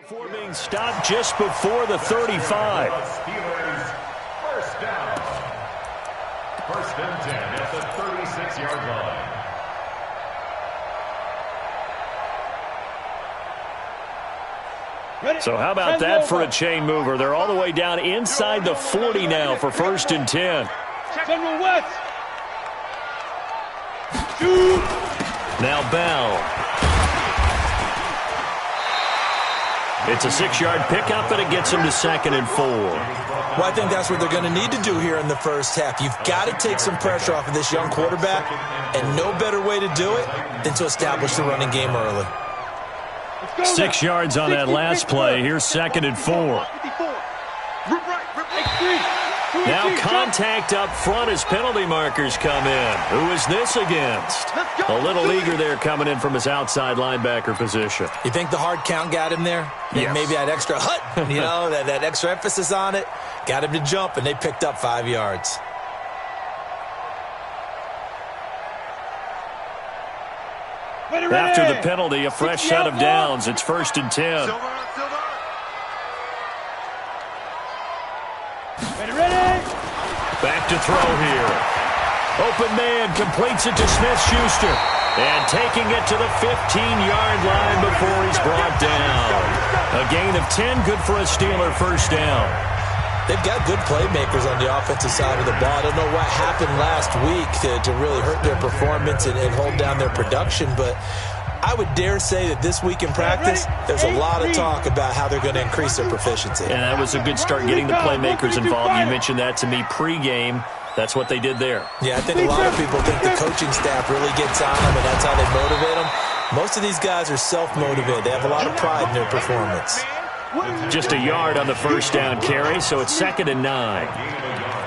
Before being stopped just before the 35. Steelers, first down. First and 10 at the 36-yard line. So how about that for a chain mover? They're all the way down inside the 40 now for first and 10. Now Bell. It's a 6-yard pickup, and it gets him to 2nd and 4. Well, I think that's what they're going to need to do here in the first half. You've got to take some pressure off of this young quarterback, and no better way to do it than to establish the running game early. 6 yards on that last play. Here's 2nd and 4. Now contact up front as penalty markers come in. Who is this against? A little leaguer there coming in from his outside linebacker position. You think the hard count got him there? Yes. Maybe that extra that extra emphasis on it got him to jump, and they picked up 5 yards. After the penalty, a fresh set of downs. It's first and 10. Back to throw here. Open man completes it to Smith-Schuster. And taking it to the 15-yard line before he's brought down. A gain of 10, good for a Steeler first down. They've got good playmakers on the offensive side of the ball. I don't know what happened last week to really hurt their performance and hold down their production, but I would dare say that this week in practice, there's a lot of talk about how they're going to increase their proficiency. And that was a good start getting the playmakers involved. You mentioned that to me pregame. That's what they did there. Yeah, I think a lot of people think the coaching staff really gets on them, and that's how they motivate them. Most of these guys are self-motivated. They have a lot of pride in their performance. Just a yard on the first down carry, so it's 2nd and 9.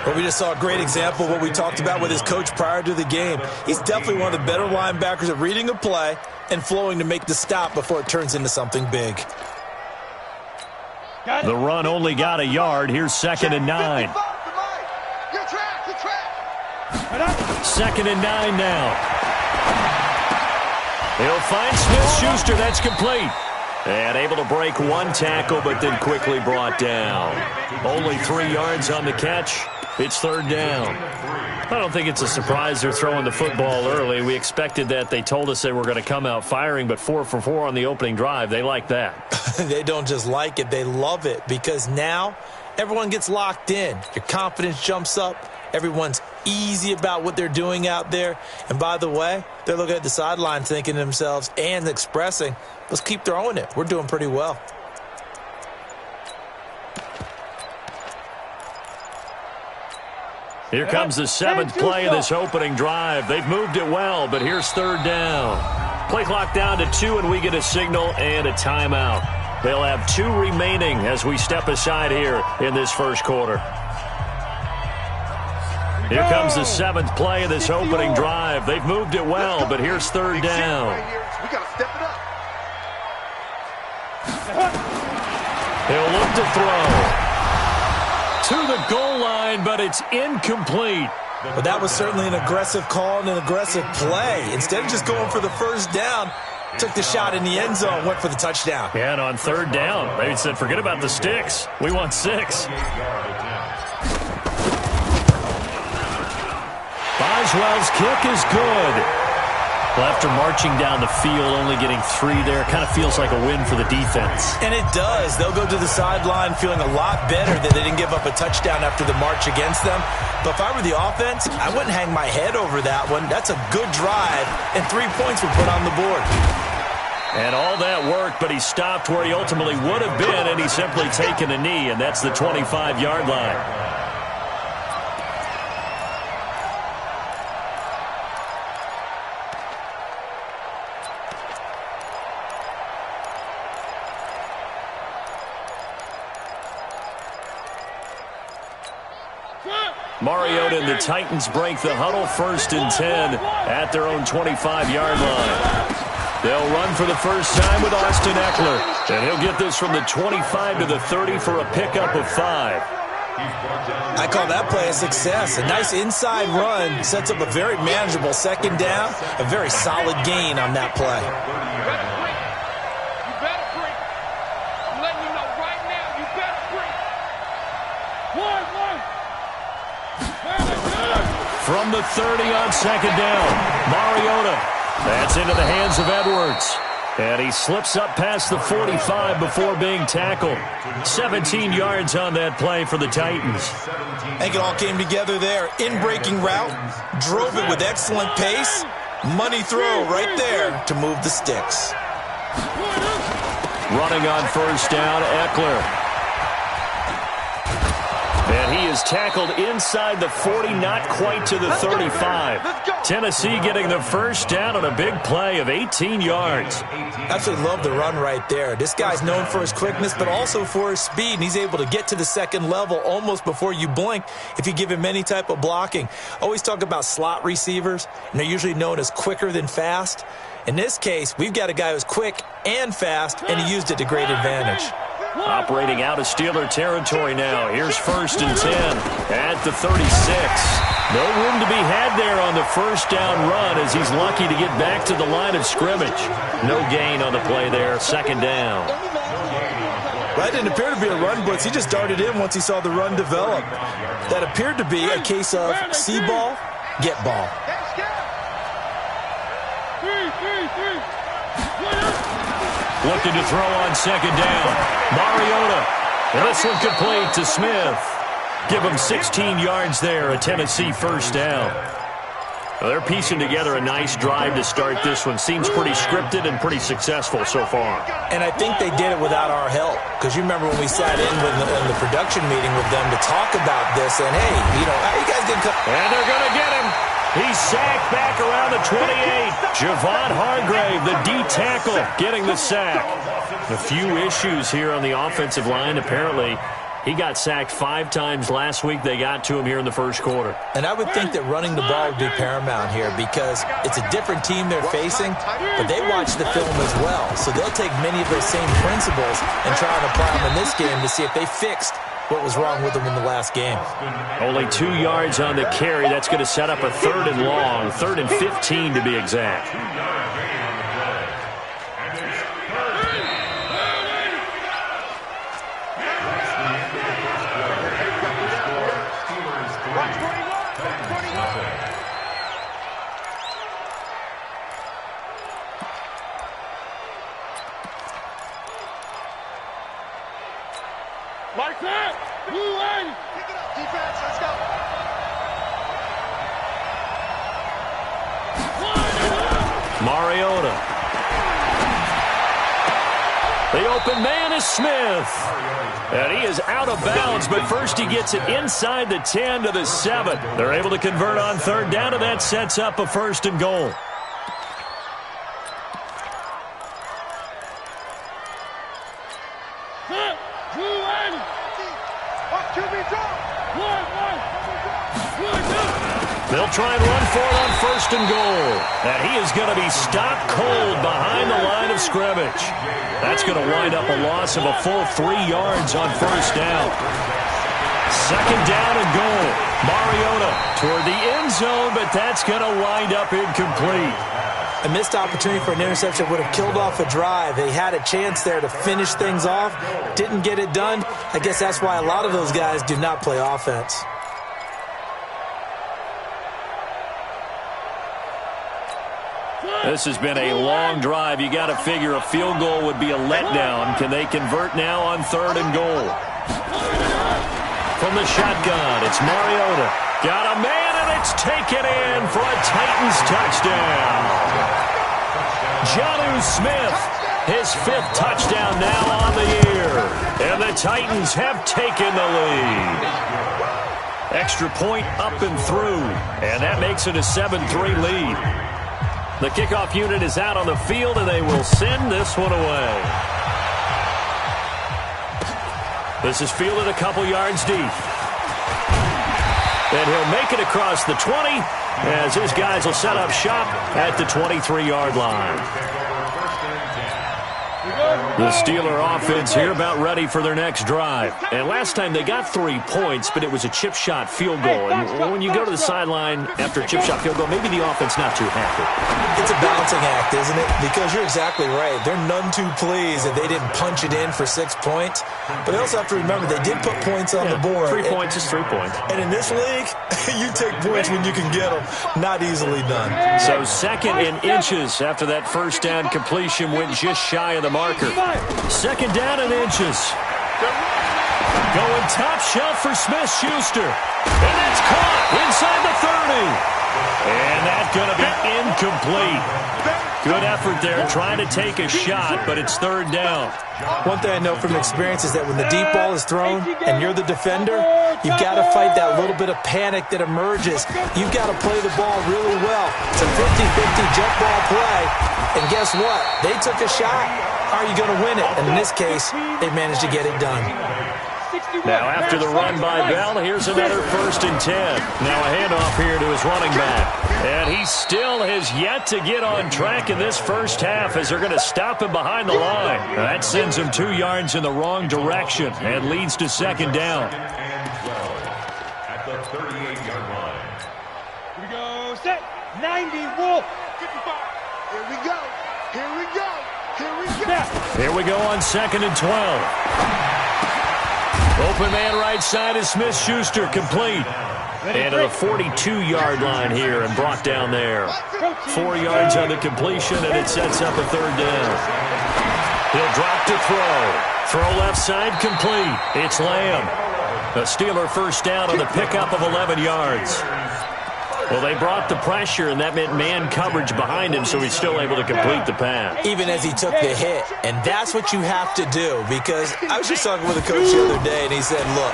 Well, we just saw a great example of what we talked about with his coach prior to the game. He's definitely one of the better linebackers at reading a play and flowing to make the stop before it turns into something big. The run only got a yard. Here's 2nd and 9. 2nd and 9 now. He'll find Smith-Schuster. That's complete. And able to break one tackle, but then quickly brought down. Only 3 yards on the catch. It's 3rd down. I don't think it's a surprise they're throwing the football early. We expected that. They told us they were going to come out firing, but 4 for 4 on the opening drive. They like that. They don't just like it. They love it, because now everyone gets locked in. Your confidence jumps up. Everyone's easy about what they're doing out there. And by the way, they're looking at the sideline thinking to themselves and expressing, let's keep throwing it. We're doing pretty well. Here comes the 7th play of this opening drive. They've moved it well, but here's 3rd down. Play clock down to 2, and we get a signal and a timeout. They'll have 2 remaining as we step aside here in this first quarter. Here comes the 7th play of this opening drive. They've moved it well, but here's 3rd down. We got to step it up. He'll look to throw. To the goal line, but it's incomplete. But that was certainly an aggressive call and an aggressive play. Instead of just going for the first down, took the shot in the end zone, went for the touchdown. Yeah, and on 3rd down, they said, forget about the sticks. We want 6. Boswell's kick is good. Well, after marching down the field, only getting 3 there, kind of feels like a win for the defense. And it does. They'll go to the sideline feeling a lot better that they didn't give up a touchdown after the march against them. But if I were the offense, I wouldn't hang my head over that one. That's a good drive, and 3 points were put on the board. And all that worked, but he stopped where he ultimately would have been, and he's simply taken a knee, and that's the 25-yard line. Mariota and the Titans break the huddle, 1st and 10 at their own 25-yard line. They'll run for the first time with Austin Eckler, and he'll get this from the 25 to the 30 for a pickup of 5. I call that play a success. A nice inside run sets up a very manageable 2nd down, a very solid gain on that play. From the 30 on second down, Mariota. That's into the hands of Edwards. And he slips up past the 45 before being tackled. 17 yards on that play for the Titans. I think it all came together there. In-breaking route, drove it with excellent pace. Money throw right there to move the sticks. Running on first down, Eckler. And he is tackled inside the 40, not quite to the 35. Tennessee getting the first down on a big play of 18 yards. Absolutely love the run right there. This guy's known for his quickness, but also for his speed, and he's able to get to the second level almost before you blink if you give him any type of blocking. Always talk about slot receivers, and they're usually known as quicker than fast. In this case, we've got a guy who's quick and fast, and he used it to great advantage. Operating out of Steeler territory now. Here's first and 10 at the 36. No room to be had there on the first down run as he's lucky to get back to the line of scrimmage. No gain on the play there. Second down. That didn't appear to be a run blitz. He just darted in once he saw the run develop. That appeared to be a case of see ball, get ball. Looking to throw on second down. Mariota. And this one complete to Smith. Give him 16 yards there, a Tennessee first down. Well, they're piecing together a nice drive to start this one. Seems pretty scripted and pretty successful so far. And I think they did it without our help. Because you remember when we sat in the production meeting with them to talk about this. And, hey, you know, how you guys get cut? And they're going to get him. He's sacked back around the 28. Javon Hargrave, the D tackle, getting the sack. A few issues here on the offensive line. Apparently, he got sacked 5 times last week. They got to him here in the first quarter. And I would think that running the ball would be paramount here because it's a different team they're facing, but they watch the film as well. So they'll take many of those same principles and try and apply them in this game to see if they fixed what was wrong with them in the last game. Only 2 yards on the carry. That's going to set up a 3rd and long, 3rd and 15 to be exact. Like that! Blue line! Pick it up, defense, let's go! Mariota. The open man is Smith. And he is out of bounds, but first he gets it inside the 10 to the 7. They're able to convert on 3rd down, and that sets up a 1st and goal. They'll try and run for it on 1st and goal. And he is going to be stopped cold behind the line of scrimmage. That's going to wind up a loss of a full 3 yards on 1st down. 2nd down and goal. Mariota toward the end zone, but that's going to wind up incomplete. A missed opportunity for an interception would have killed off a drive. They had a chance there to finish things off. Didn't get it done. I guess that's why a lot of those guys do not play offense. This has been a long drive. You got to figure a field goal would be a letdown. Can they convert now on 3rd and goal? From the shotgun, it's Mariota. Got a man, and it's taken in for a Titans touchdown. Jonnu Smith, his 5th touchdown now on the year. And the Titans have taken the lead. Extra point up and through, and that makes it a 7-3 lead. The kickoff unit is out on the field, and they will send this one away. This is fielded a couple yards deep. And he'll make it across the 20 as his guys will set up shop at the 23-yard line. The Steeler offense here about ready for their next drive. And last time they got 3 points, but it was a chip shot field goal. And when you go to the sideline after a chip shot field goal, maybe the offense not too happy. It's a balancing act, isn't it? Because you're exactly right. They're none too pleased that they didn't punch it in for 6 points. But they also have to remember they did put points on the board. 3 points is 3 points. And in this league, you take points when you can get them. Not easily done. So 2nd and inches after that first down completion went just shy of the marker. 2nd down and inches. Going top shelf for Smith-Schuster. And that's caught inside the 30. And that's going to be incomplete. Good effort there trying to take a shot, but it's 3rd down. One thing I know from experience is that when the deep ball is thrown and you're the defender, you've got to fight that little bit of panic that emerges. You've got to play the ball really well. It's a 50-50 jump ball play. And guess what? They took a shot. Are you going to win it? And in this case, they managed to get it done. Now, after the run by Bell, here's another 1st and 10. Now a handoff here to his running back. And he still has yet to get on track in this first half as they're going to stop him behind the line. That sends him 2 yards in the wrong direction and leads to 2nd down. At the 38-yard line. Here we go. Set. 90. Wolf. 55. Here we go. Here we go. Here we go. Here we go on 2nd and 12. Open man right side is Smith-Schuster, complete. And to the 42-yard line here and brought down there. 4 yards on the completion, and it sets up a 3rd down. He'll drop to throw. Throw left side, complete. It's Lamb. A Steeler first down on the pickup of 11 yards. Well, they brought the pressure, and that meant man coverage behind him, so he's still able to complete the pass. Even as he took the hit. And that's what you have to do, because I was just talking with a coach the other day, and he said, look,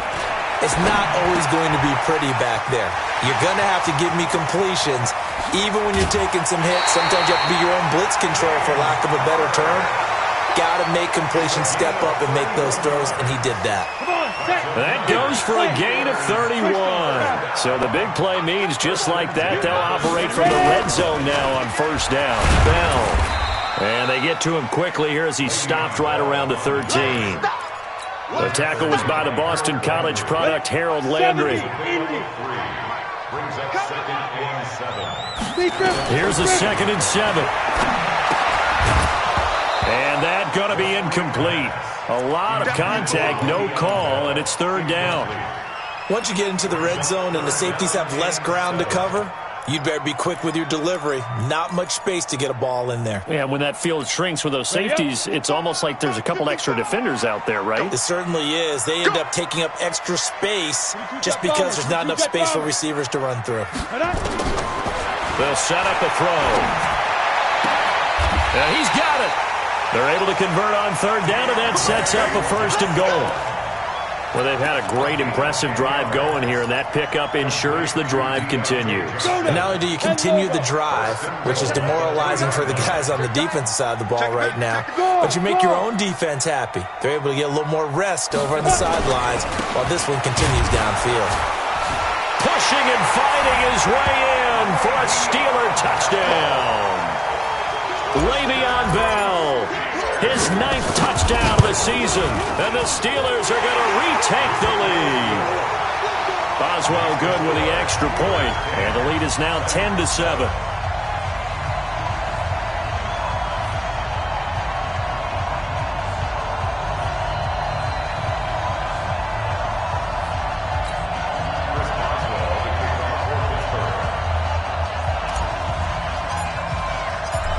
it's not always going to be pretty back there. You're going to have to give me completions. Even when you're taking some hits, sometimes you have to be your own blitz control, for lack of a better term. Got to make completions, step up, and make those throws, and he did that. That goes for a gain of 31. So the big play means just like that, they'll operate from the red zone now on 1st down. Bell. And they get to him quickly here as he stopped right around the 13. The tackle was by the Boston College product, Harold Landry. Brings up 2nd and 7. Here's a 2nd and 7. And that going to be incomplete. A lot of contact, no call, and it's 3rd down. Once you get into the red zone and the safeties have less ground to cover, you'd better be quick with your delivery. Not much space to get a ball in there. Yeah, when that field shrinks with those safeties, it's almost like there's a couple extra defenders out there, right? It certainly is. They end up taking up extra space just because there's not enough space for receivers to run through. They'll set up a throw. And he's got it. They're able to convert on 3rd down, and that sets up a 1st and goal. Well, they've had a great, impressive drive going here, and that pickup ensures the drive continues. And not only do you continue the drive, which is demoralizing for the guys on the defensive side of the ball right now, but you make your own defense happy. They're able to get a little more rest over on the sidelines while this one continues downfield. Pushing and fighting his way in for a Steeler touchdown. Le'Veon Bell, his 9th touchdown of the season, and the Steelers are going to retake the lead. Boswell good with the extra point, and the lead is now 10-7.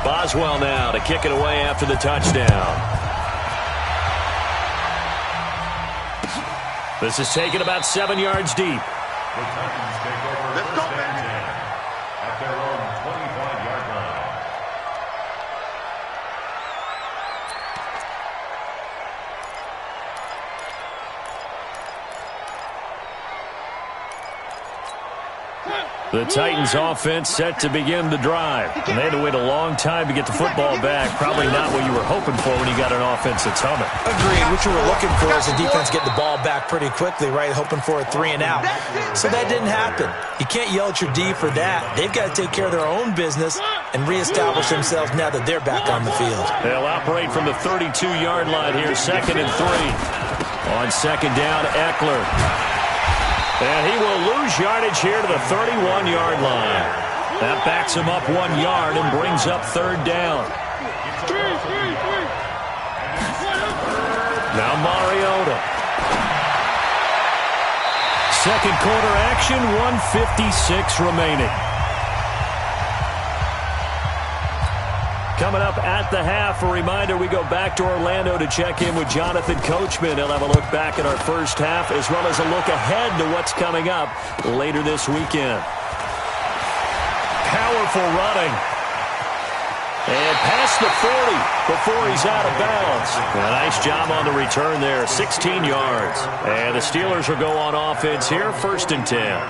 Boswell now to kick it away after the touchdown. This is taken about 7 yards deep. The Titans take over first and 10 at their own 25-yard line. The Titans offense set to begin the drive. And they had to wait a long time to get the football back. Probably not what you were hoping for when you got an offense that's humming. Agreed. What you were looking for is the defense get the ball back pretty quickly, right? Hoping for a 3 and out. So that didn't happen. You can't yell at your D for that. They've got to take care of their own business and reestablish themselves now that they're back on the field. They'll operate from the 32-yard line here, 2nd and 3. On 2nd down, Eckler. And he will lose yardage here to the 31-yard line. That backs him up 1 yard and brings up 3rd down. Now Mariota. Second quarter action, 1:56 remaining. Coming up at the half, a reminder, we go back to Orlando to check in with Jonathan Coachman. He'll have a look back at our first half as well as a look ahead to what's coming up later this weekend. Powerful running. And past the 40 before he's out of bounds. A nice job on the return there, 16 yards. And the Steelers will go on offense here, 1st and 10.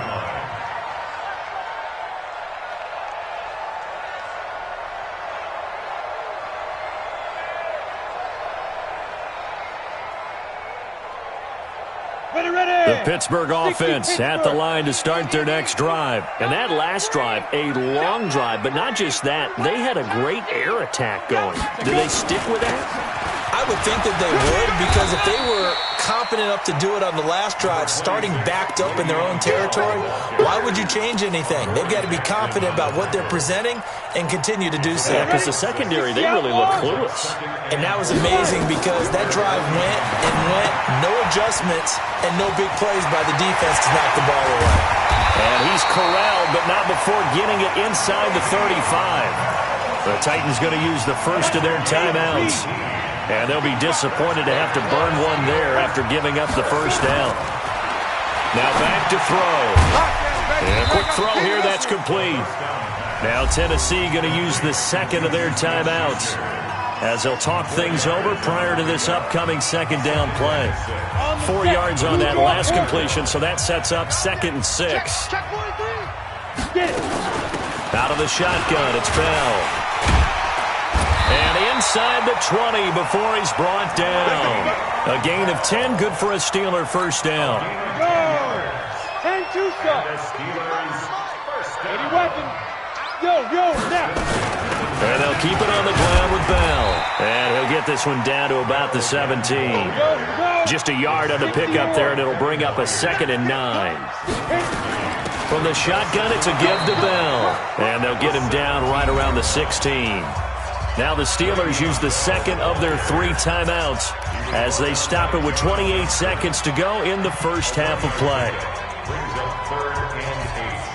The Pittsburgh offense at the line to start their next drive. And that last drive, a long drive, but not just that. They had a great air attack going. Do they stick with that? I would think that they would, because if they were confident enough to do it on the last drive, starting backed up in their own territory, why would you change anything? They've got to be confident about what they're presenting and continue to do so. Yeah, because the secondary, they really look clueless. And that was amazing because that drive went and went, no adjustments and no big plays by the defense to knock the ball away. And he's corralled, but not before getting it inside the 35. The Titans going to use the first of their timeouts. And they'll be disappointed to have to burn one there after giving up the first down. Now back to throw. And a quick throw here, that's complete. Now Tennessee going to use the second of their timeouts as they'll talk things over prior to this upcoming 2nd down play. 4 yards on that last completion, so that sets up 2nd and 6. Out of the shotgun, it's Bell. And inside the 20 before he's brought down. A gain of 10, good for a Steeler first down. 10-2 stop. Any weapon. Yo, now. And they'll keep it on the ground with Bell. And he'll get this one down to about the 17. Just a yard on the pickup there, and it'll bring up a 2nd and 9. From the shotgun, it's a give to Bell. And they'll get him down right around the 16. Now the Steelers use the second of their 3 timeouts as they stop it with 28 seconds to go in the first half of play.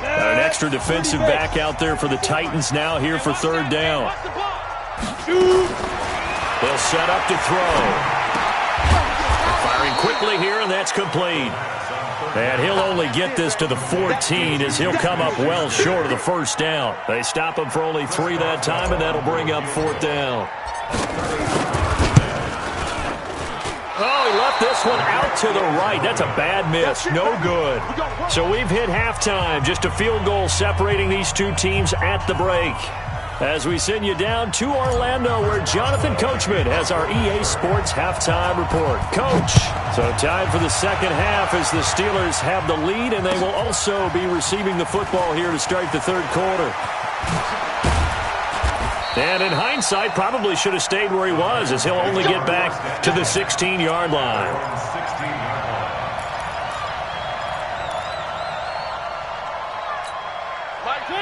An extra defensive back out there for the Titans now here for 3rd down. They'll set up to throw. Firing quickly here, and that's complete. And he'll only get this to the 14 as he'll come up well short of the first down. They stop him for only 3 that time, and that'll bring up 4th down. Oh, he left this one out to the right. That's a bad miss. No good. So we've hit halftime. Just a field goal separating these two teams at the break. As we send you down to Orlando, where Jonathan Coachman has our EA Sports halftime report. Coach, so time for the second half as the Steelers have the lead, and they will also be receiving the football here to start the 3rd quarter. And in hindsight, probably should have stayed where he was, as he'll only get back to the 16-yard line.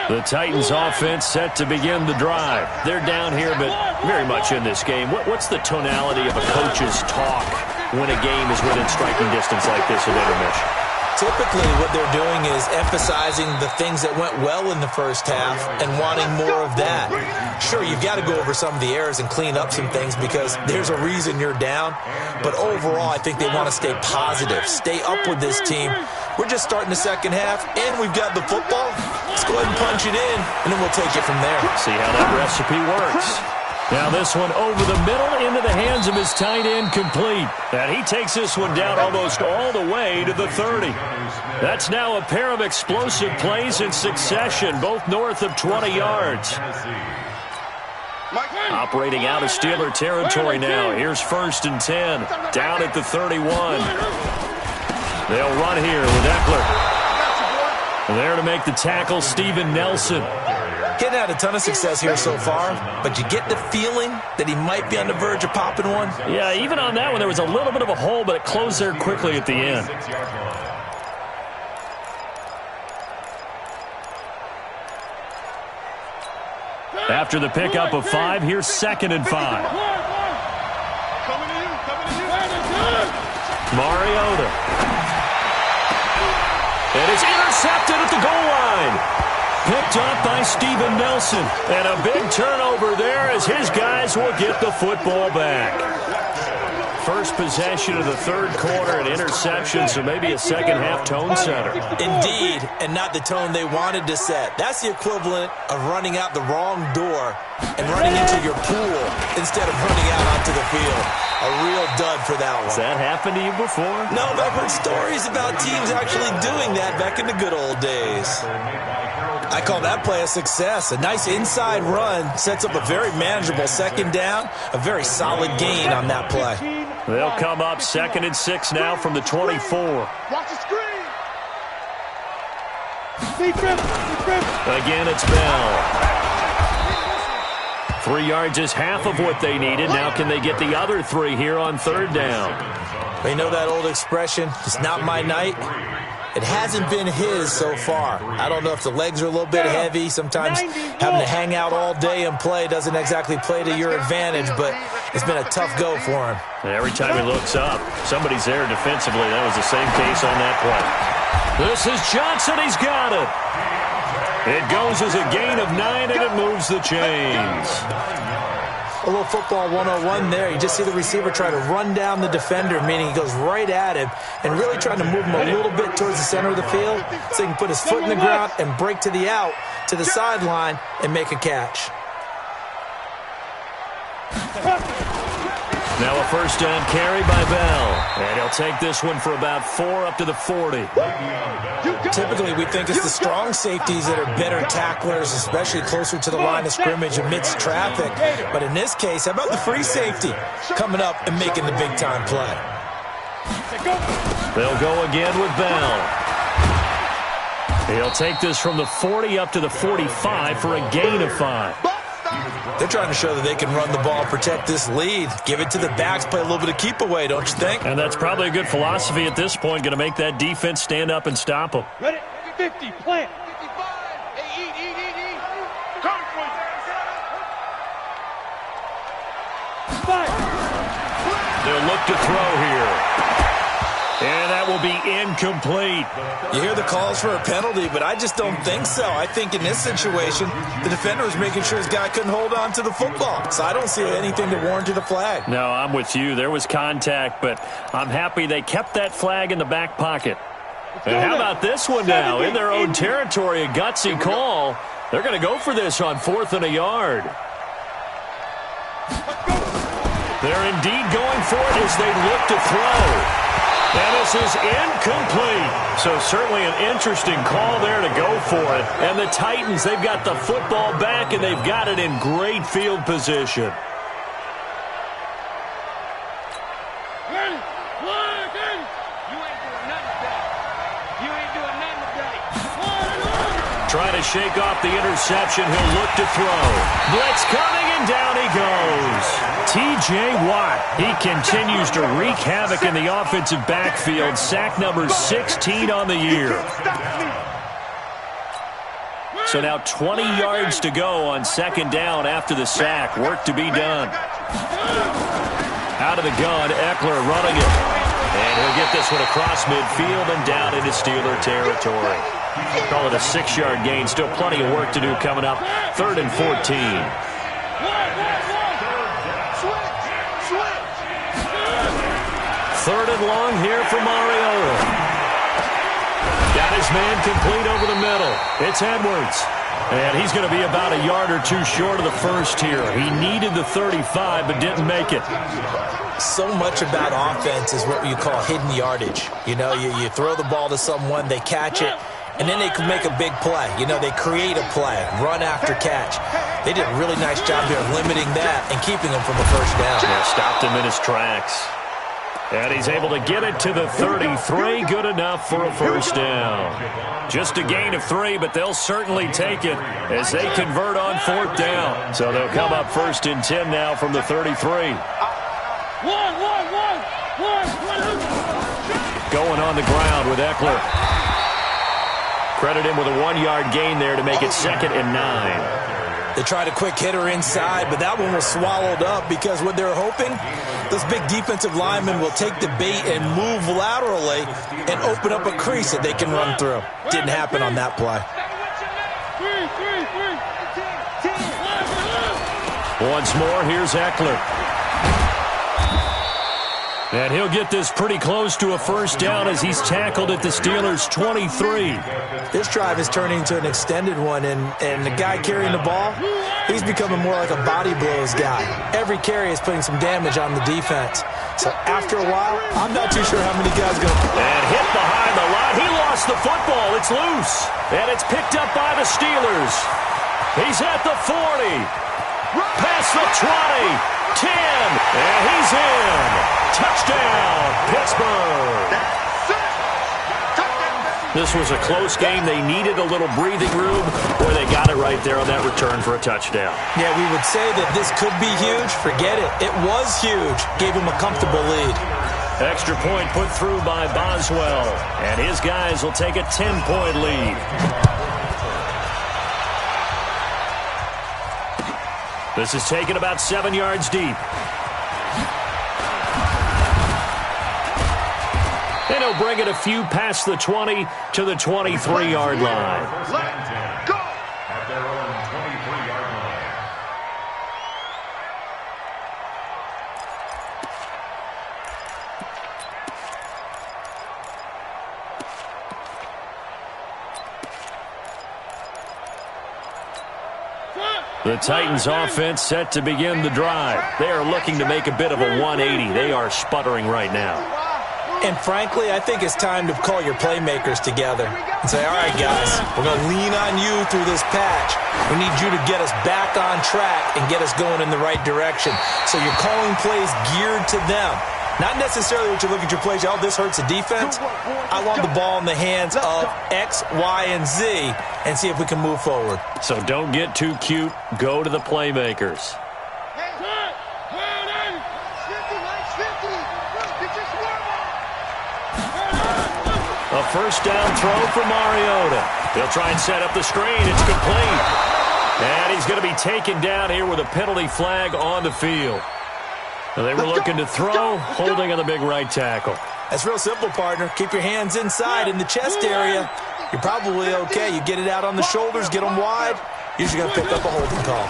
The Titans offense set to begin the drive. They're down here, but very much in this game. What's the tonality of a coach's talk when a game is within striking distance like this at intermission? Typically, what they're doing is emphasizing the things that went well in the first half and wanting more of that. Sure, you've got to go over some of the errors and clean up some things because there's a reason you're down. But overall, I think they want to stay positive, stay up with this team. We're just starting the second half, and we've got the football. Let's go ahead and punch it in, and then we'll take it from there. See how that recipe works. Now this one over the middle into the hands of his tight end, complete. And he takes this one down almost all the way to the 30. That's now a pair of explosive plays in succession, both north of 20 yards. Operating out of Steeler territory now. Here's 1st and 10, down at the 31. They'll run here with Eckler. There to make the tackle, Steven Nelson. He hadn't had a ton of success here so far, but you get the feeling that he might be on the verge of popping one. Yeah, even on that one, there was a little bit of a hole, but it closed there quickly at the end. After the pickup of 5, here's 2nd and 5. Mariota. And it's intercepted at the goal line. Picked up by Steven Nelson. And a big turnover there as his guys will get the football back. First possession of the third quarter, an interception, so maybe a second-half tone setter. Indeed, and not the tone they wanted to set. That's the equivalent of running out the wrong door and running into your pool instead of running out onto the field. A real dud for that one. Has that happened to you before? No, but I've heard stories about teams actually doing that back in the good old days. I call that play a success. A nice inside run sets up a very manageable second down, a very solid gain on that play. They'll come up 2nd and 6 now from the 24. Watch the screen. Again, it's Bell. 3 yards is half of what they needed. Now can they get the other 3 here on 3rd down? You know that old expression, it's not my night? It hasn't been his so far. I don't know if the legs are a little bit heavy. Sometimes having to hang out all day and play doesn't exactly play to your advantage, but it's been a tough go for him. Every time he looks up, somebody's there defensively. That was the same case on that play. This is Johnson. He's got it. It goes as a gain of 9, and it moves the chains. A little football 101 there. You just see the receiver try to run down the defender, meaning he goes right at him and really trying to move him a little bit towards the center of the field so he can put his foot in the ground and break to the out, to the sideline, and make a catch. Now a first down carry by Bell. And he'll take this one for about 4 up to the 40. Typically, we think it's the strong safeties that are better tacklers, especially closer to the line of scrimmage amidst traffic. But in this case, how about the free safety coming up and making the big-time play? They'll go again with Bell. He'll take this from the 40 up to the 45 for a gain of 5. They're trying to show that they can run the ball, protect this lead, give it to the backs, play a little bit of keep away, don't you think? And that's probably a good philosophy at this point, going to make that defense stand up and stop them. Ready? 50, plant. 55. Hey, eat. Come, They'll look to throw here. And that will be incomplete. You hear the calls for a penalty, but I just don't think so. I think in this situation, the defender was making sure his guy couldn't hold on to the football. So I don't see anything that warranted a flag. No, I'm with you. There was contact, but I'm happy they kept that flag in the back pocket. And how about this one now? In their own territory, a gutsy call. They're going to go for this on 4th and a yard. They're indeed going for it as they look to throw. And this is incomplete. So certainly an interesting call there to go for it. And the Titans, they've got the football back, and they've got it in great field position. Trying to shake off the interception. He'll look to throw. Blitz coming, and down he goes. T.J. Watt, he continues to wreak havoc in the offensive backfield. Sack number 16 on the year. So now 20 yards to go on 2nd down after the sack. Work to be done. Out of the gun, Eckler running it. And he'll get this one across midfield and down into Steeler territory. Call it a 6-yard gain. Still plenty of work to do coming up. 3rd and 14. 3rd and long here for Mariota. Got his man complete over the middle. It's Edwards. And he's going to be about a yard or 2 short of the first here. He needed the 35, but didn't make it. So much about offense is what you call hidden yardage. You know, you throw the ball to someone, they catch it, and then they can make a big play. You know, they create a play, run after catch. They did a really nice job here of limiting that and keeping him from a first down. Yeah, stopped him in his tracks. And he's able to get it to the 33. Good enough for a first down. Just a gain of 3, but they'll certainly take it as they convert on 4th down. So they'll come up 1st and 10 now from the 33. Going on the ground with Eckler. Credit him with a 1-yard gain there to make it 2nd and 9. They tried a quick hitter inside, but that one was swallowed up because what they're hoping, those big defensive linemen will take the bait and move laterally and open up a crease that they can run through. Didn't happen on that play. Once more, here's Eckler. And he'll get this pretty close to a first down as he's tackled at the Steelers' 23. This drive is turning into an extended one, and the guy carrying the ball, he's becoming more like a body blows guy. Every carry is putting some damage on the defense. So after a while, I'm not too sure how many guys go. And hit behind the line. He lost the football. It's loose. And it's picked up by the Steelers. He's at the 40. Past the 20. 10. And he's in. Touchdown, Pittsburgh. This was a close game. They needed a little breathing room, or they got it right there on that return for a touchdown. Yeah, we would say that this could be huge. Forget it. It was huge. Gave him a comfortable lead. Extra point put through by Boswell, and his guys will take a 10-point lead. This is taken about 7 yards deep. And he'll bring it a few past the 20 to the 23-yard line. Let's go! At their own 23-yard line. The Titans offense set to begin the drive. They are looking to make a bit of a 180. They are sputtering right now. And frankly, I think it's time to call your playmakers together and say, all right, guys, we're going to lean on you through this patch. We need you to get us back on track and get us going in the right direction. So you're calling plays geared to them. Not necessarily what you look at your plays, oh, this hurts the defense. I want the ball in the hands of X, Y, and Z and see if we can move forward. So don't get too cute. Go to the playmakers. A first down throw for Mariota. He'll try and set up the screen. It's complete. And he's going to be taken down here with a penalty flag on the field. They were looking to throw, holding on the big right tackle. That's real simple, partner. Keep your hands inside in the chest area. You're probably okay. You get it out on the shoulders, get them wide. You're usually going to pick up a holding call.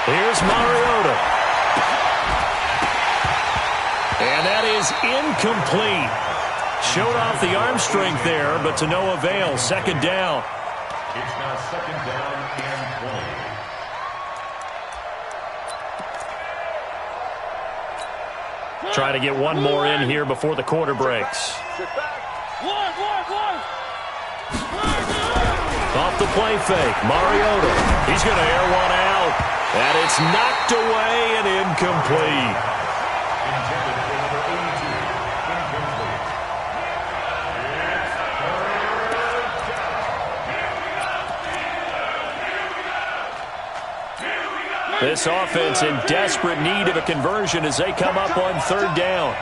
Here's Mariota. And that is incomplete. Showed off the arm strength there, but to no avail. Second down. It's now second down and 20. Try to get one more in here before the quarter breaks. Off the play fake, Mariota. He's going to air one out. And it's knocked away and incomplete. Intended for number 82. Incomplete. This offense in desperate need of a conversion as they come up on third down.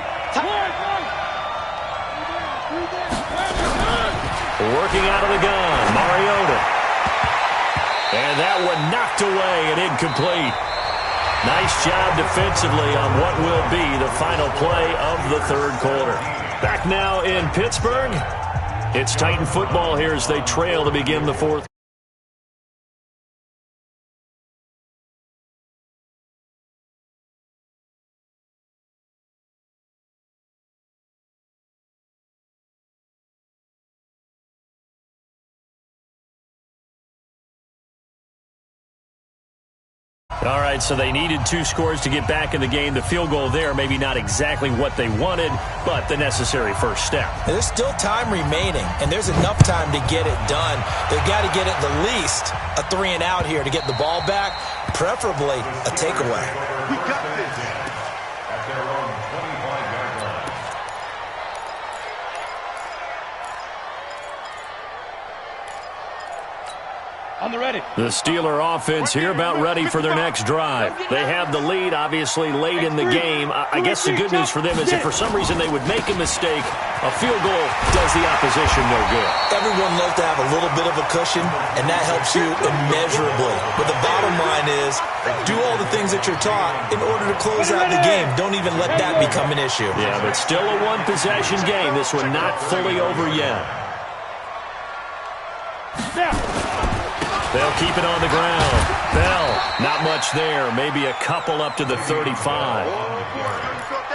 Working out of the gun, Mariota. And that one knocked away and incomplete. Nice job defensively on what will be the final play of the third quarter. Back now in Pittsburgh. It's Titan football here as they trail to begin the fourth. All right, so they needed 2 scores to get back in the game. The field goal there, maybe not exactly what they wanted, but the necessary first step. There's still time remaining, and there's enough time to get it done. They've got to get at the least a 3 and out here to get the ball back, preferably a takeaway. We got this. At their own 25-yard line. On the ready. The Steeler offense here about ready for their next drive. They have the lead, obviously, late in the game. I guess the good news for them is if for some reason they would make a mistake, a field goal does the opposition no good. Everyone loves to have a little bit of a cushion, and that helps you immeasurably. But the bottom line is, do all the things that you're taught in order to close out the game. Don't even let that become an issue. Yeah, but still a one-possession game. This one not fully over yet. They'll keep it on the ground. Bell, not much there. Maybe a couple up to the 35.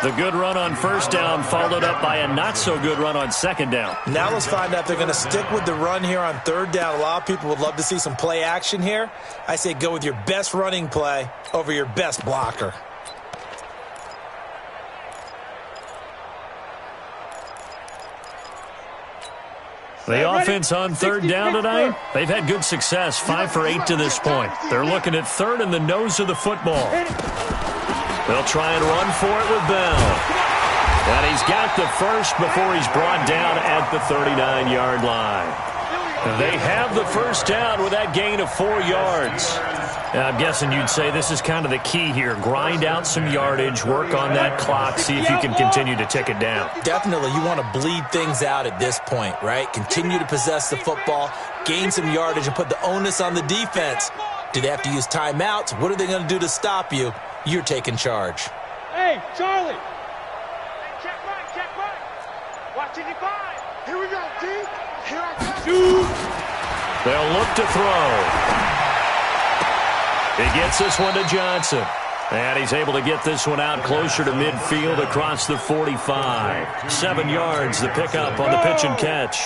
The good run on first down followed up by a not-so-good run on second down. Now let's find out if they're going to stick with the run here on third down. A lot of people would love to see some play action here. I say go with your best running play over your best blocker. The offense on third down tonight, they've had good success, 5 for 8 to this point. They're looking at third in the nose of the football. They'll try and run for it with Bell. And he's got the first before he's brought down at the 39-yard line. They have the first down with that gain of 4 yards. I'm guessing you'd say this is kind of the key here. Grind out some yardage, work on that clock, see if you can continue to tick it down. Definitely, you want to bleed things out at this point, right? Continue to possess the football, gain some yardage, and put the onus on the defense. Do they have to use timeouts? What are they going to do to stop you? You're taking charge. Hey, Charlie. Check right. Watch it divide. Here we go, D. Here I come. They'll look to throw. He gets this one to Johnson. And he's able to get this one out closer to midfield across the 45. 7 yards, the pickup on the pitch and catch.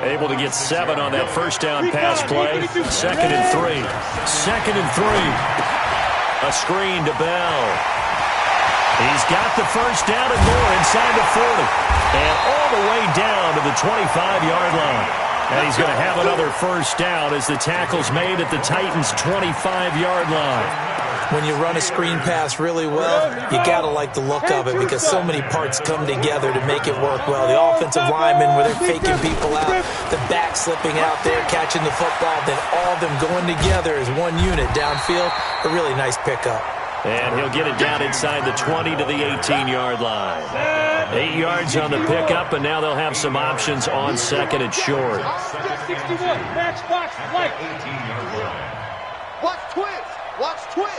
Able to get 7 on that first down pass play. 2nd and 3. 2nd and 3. A screen to Bell. He's got the first down and more inside the 40. And all the way down to the 25-yard line. And he's going to have another first down as the tackle's made at the Titans' 25-yard line. When you run a screen pass really well, you got to like the look of it because so many parts come together to make it work well. The offensive linemen, where they're faking people out, the back slipping out there, catching the football, then all of them going together as one unit downfield. A really nice pickup. And he'll get it down inside the 20 to the 18-yard line. 8 yards on the pickup, and now they'll have some options on second and short. 61, matchbox, like. 18-yard line. Watch twins. Watch twins.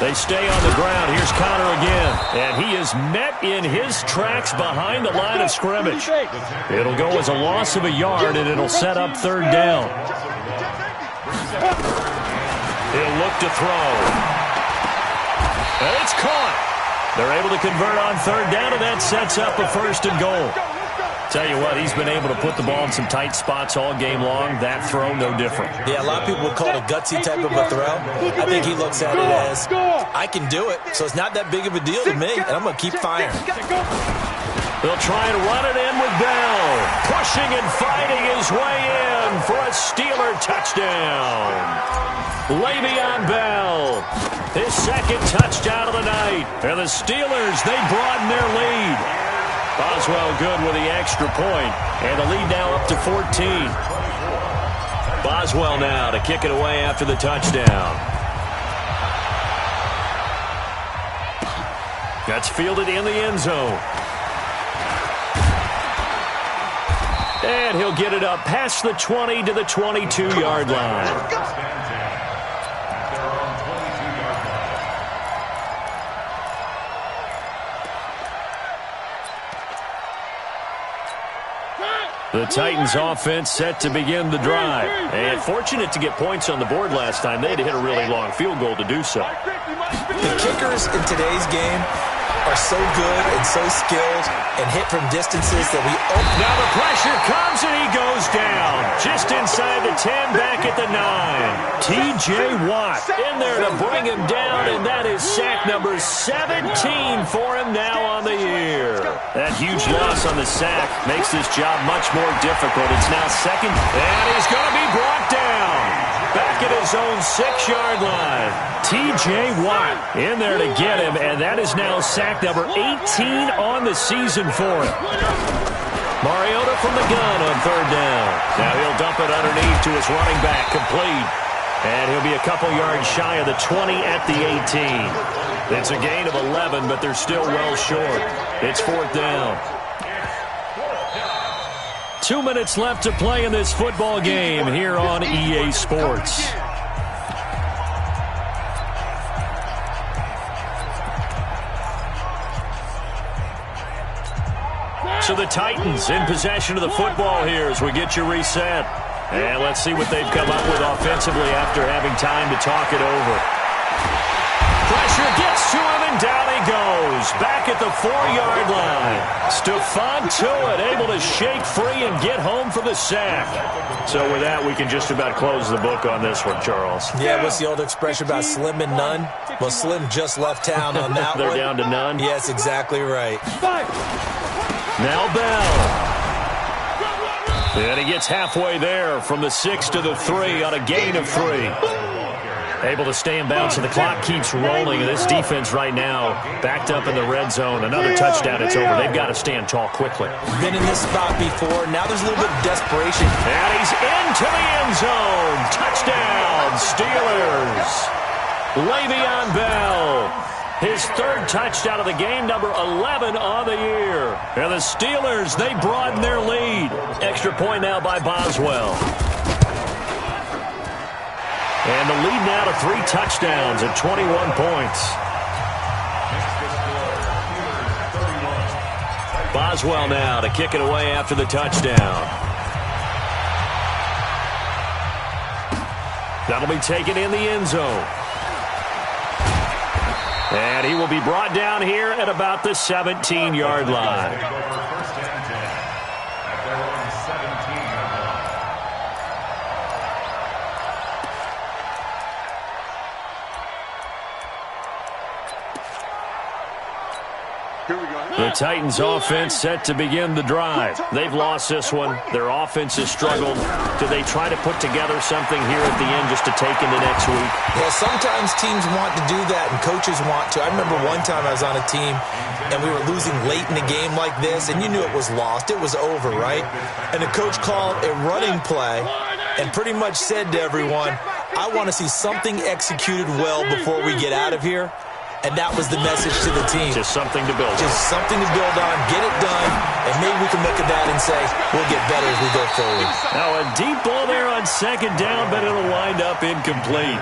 They stay on the ground. Here's Connor again. And he is met in his tracks behind the line of scrimmage. It'll go as a loss of a yard, and it'll set up third down. He'll look to throw. And it's caught. They're able to convert on third down, and that sets up a 1st and goal. Tell you what, he's been able to put the ball in some tight spots all game long. That throw, no different. Yeah, a lot of people would call it a gutsy type of a throw. I think he looks at it as, I can do it, so it's not that big of a deal to me, and I'm going to keep firing. They'll try and run it in with Bell. Pushing and fighting his way in for a Steeler touchdown. Le'Veon Bell, his 2nd touchdown of the night. And the Steelers, they broaden their lead. Boswell good with the extra point. And the lead now up to 14. Boswell now to kick it away after the touchdown. That's fielded in the end zone. And he'll get it up past the 20 to the 22-yard line. The Titans offense set to begin the drive. And fortunate to get points on the board last time. They had to hit a really long field goal to do so. The kickers in today's game are so good and so skilled and hit from distances that we... Now the pressure comes and he goes down. Just inside the 10, back at the 9. T.J. Watt in there to bring him down, and that is sack number 17 for him now on the year. That huge loss on the sack makes this job much more difficult. It's now 2nd, and he's going to be brought down. Back at his own 6-yard line. T.J. Watt in there to get him, and that is now sack number 18 on the season for him. Mariota from the gun on third down. Now he'll dump it underneath to his running back, complete. And he'll be a couple yards shy of the 20 at the 18. It's a gain of 11, but they're still well short. It's fourth down. 2 minutes left to play in this football game here on EA Sports. So the Titans in possession of the football here as we get you reset. And let's see what they've come up with offensively after having time to talk it over. Pressure gets to him, and down he goes. Back at the 4-yard line. Stephon Tuitt able to shake free and get home for the sack. So with that, we can just about close the book on this one, Charles. Yeah, what's the old expression about slim and none? Well, Slim just left town on that They're one. down to none? Yes, exactly right. Now Bell. And he gets halfway there from the 6 to the 3 on a gain of 3. Able to stay in bounds, and the clock keeps rolling. And this defense right now backed up in the red zone. Another touchdown, it's over. They've got to stand tall quickly. Been in this spot before. Now there's a little bit of desperation. And he's into the end zone. Touchdown, Steelers. Le'Veon Bell. His third touchdown of the game, number 11 on the year. And the Steelers, they broaden their lead. Extra point now by Boswell. And the lead now to 3 touchdowns at 21 points. Boswell now to kick it away after the touchdown. That'll be taken in the end zone. And he will be brought down here at about the 17-yard line. The Titans offense set to begin the drive. They've lost this one. Their offense has struggled. Do they try to put together something here at the end just to take into next week? Yeah, sometimes teams want to do that and coaches want to. I remember one time I was on a team and we were losing late in a game like this, and you knew it was lost. It was over, right? And the coach called a running play and pretty much said to everyone, I want to see something executed well before we get out of here. And that was the message to the team. Just something to build on. Just something to build on, get it done, and maybe we can look at that and say, we'll get better as we go forward. Now a deep ball there on second down, but it'll wind up incomplete.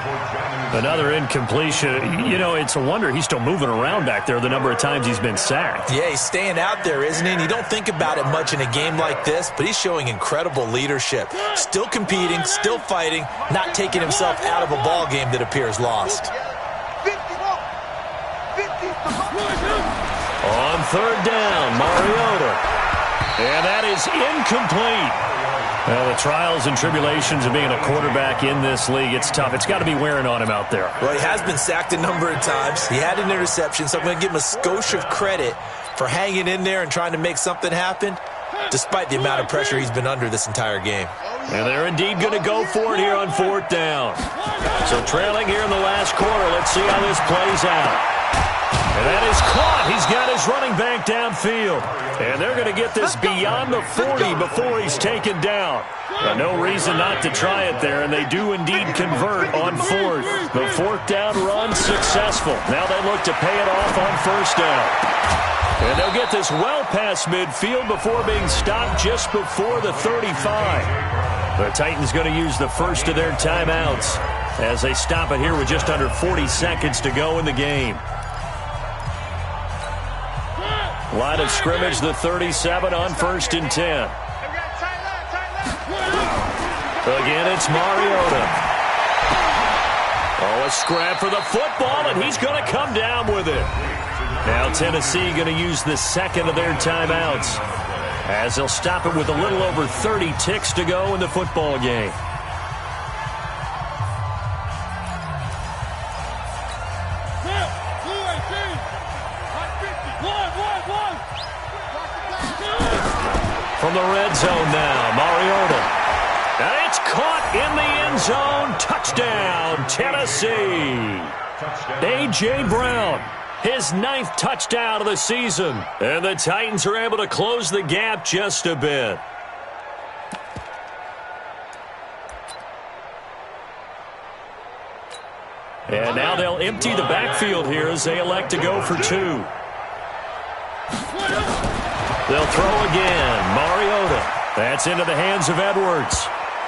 Another incompletion. You know, it's a wonder he's still moving around back there the number of times he's been sacked. Yeah, he's staying out there, isn't he? And you don't think about it much in a game like this, but he's showing incredible leadership. Still competing, still fighting, not taking himself out of a ball game that appears lost. On third down, Mariota. And that is incomplete. Well, the trials and tribulations of being a quarterback in this league, it's tough. It's got to be wearing on him out there. Well, he has been sacked a number of times. He had an interception, so I'm going to give him a skosh of credit for hanging in there and trying to make something happen, despite the amount of pressure he's been under this entire game. And they're indeed going to go for it here on fourth down. So trailing here in the last quarter, let's see how this plays out. And that is caught. He's got his running back downfield. And they're going to get this beyond the 40 before he's taken down. No reason not to try it there, and they do indeed convert on fourth. The fourth down run successful. Now they look to pay it off on first down. And they'll get this well past midfield before being stopped just before the 35. The Titans going to use the first of their timeouts as they stop it here with just under 40 seconds to go in the game. Line of scrimmage, the 37 on 1st and 10. Again, it's Mariota. Oh, a scrap for the football, and he's going to come down with it. Now Tennessee going to use the second of their timeouts as they'll stop it with a little over 30 ticks to go in the football game. From the red zone now, Mariota. And it's caught in the end zone. Touchdown, Tennessee. A.J. Brown. His 9th touchdown of the season. And the Titans are able to close the gap just a bit. And now they'll empty the backfield here as they elect to go for 2. They'll throw again. Mariota. That's into the hands of Edwards.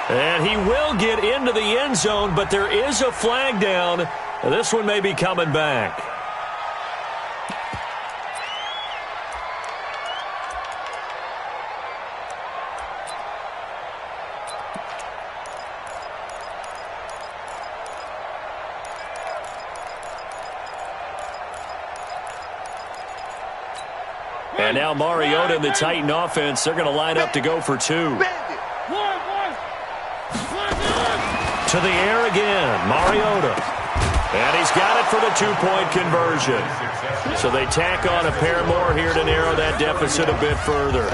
And he will get into the end zone, but there is a flag down. This one may be coming back. And now Mariota and the Titan offense, they're going to line up to go for 2. To the air again, Mariota. And he's got it for the 2-point conversion. So they tack on a pair more here to narrow that deficit a bit further.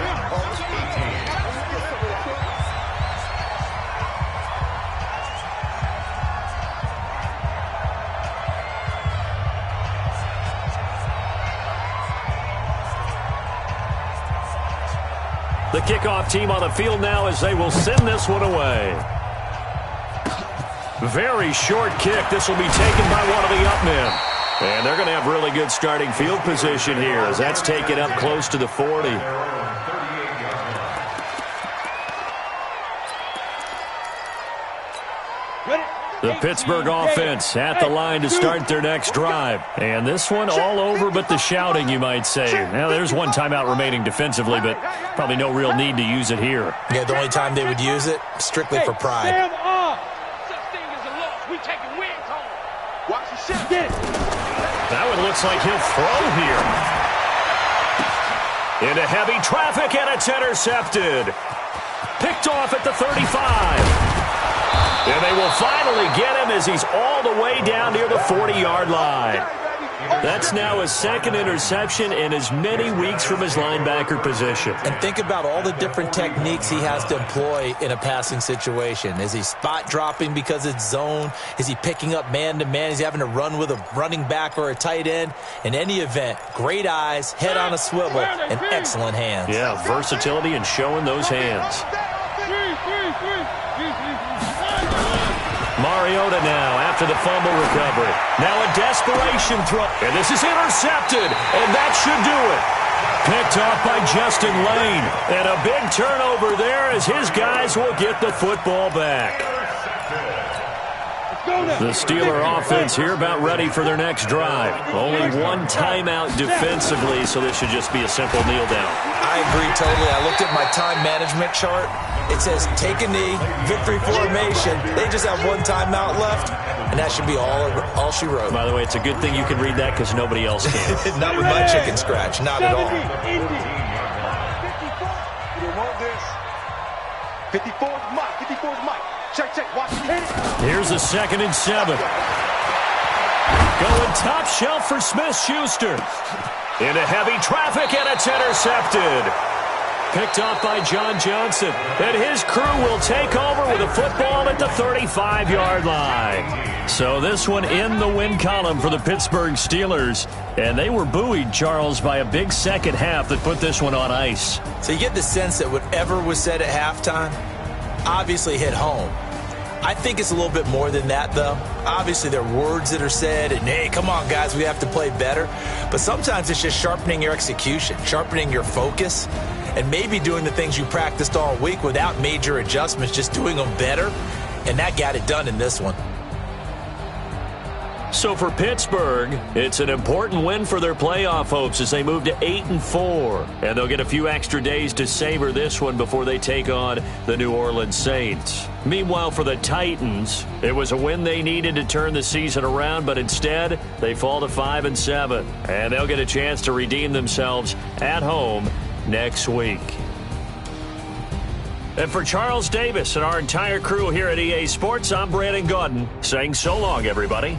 The kickoff team on the field now as they will send this one away. Very short kick. This will be taken by one of the up men. And they're going to have really good starting field position here as that's taken up close to the 40. The Pittsburgh offense at the line to start their next drive. And this one all over but the shouting, you might say. Now, there's one timeout remaining defensively, but probably no real need to use it here. Yeah, the only time they would use it, strictly for pride. That one looks like he'll throw here. Into heavy traffic, and it's intercepted. Picked off at the 35. And they will finally get him as he's all the way down near the 40-yard line. That's now his 2nd interception in as many weeks from his linebacker position. And think about all the different techniques he has to employ in a passing situation. Is he spot dropping because it's zone? Is he picking up man-to-man? Is he having to run with a running back or a tight end? In any event, great eyes, head on a swivel, and excellent hands. Yeah, versatility and showing those hands. Mariota now after the fumble recovery. Now a desperation throw. And this is intercepted. And that should do it. Picked off by Justin Lane. And a big turnover there as his guys will get the football back. The Steeler offense here about ready for their next drive. Only one timeout defensively, so this should just be a simple kneel down. I agree totally. I looked at my time management chart. It says take a knee, victory formation. They just have one timeout left, and that should be all she wrote. By the way, it's a good thing you can read that because nobody else can. Not with my chicken scratch. Not at all. 54 is Mike. 54 is Mike. Check. Watch it. Here's a 2nd and 7. Going top shelf for Smith-Schuster. Into heavy traffic, and it's intercepted. Picked off by John Johnson. And his crew will take over with a football at the 35-yard line. So this one in the win column for the Pittsburgh Steelers. And they were buoyed, Charles, by a big second half that put this one on ice. So you get the sense that whatever was said at halftime obviously hit home. I think it's a little bit more than that, though. Obviously, there are words that are said, and, hey, come on, guys, we have to play better. But sometimes it's just sharpening your execution, sharpening your focus, and maybe doing the things you practiced all week without major adjustments, just doing them better. And that got it done in this one. So for Pittsburgh, it's an important win for their playoff hopes as they move to 8-4. And they'll get a few extra days to savor this one before they take on the New Orleans Saints. Meanwhile, for the Titans, it was a win they needed to turn the season around, but instead, they fall to 5-7. And they'll get a chance to redeem themselves at home next week. And for Charles Davis and our entire crew here at EA Sports, I'm Brandon Gaudin saying so long, everybody.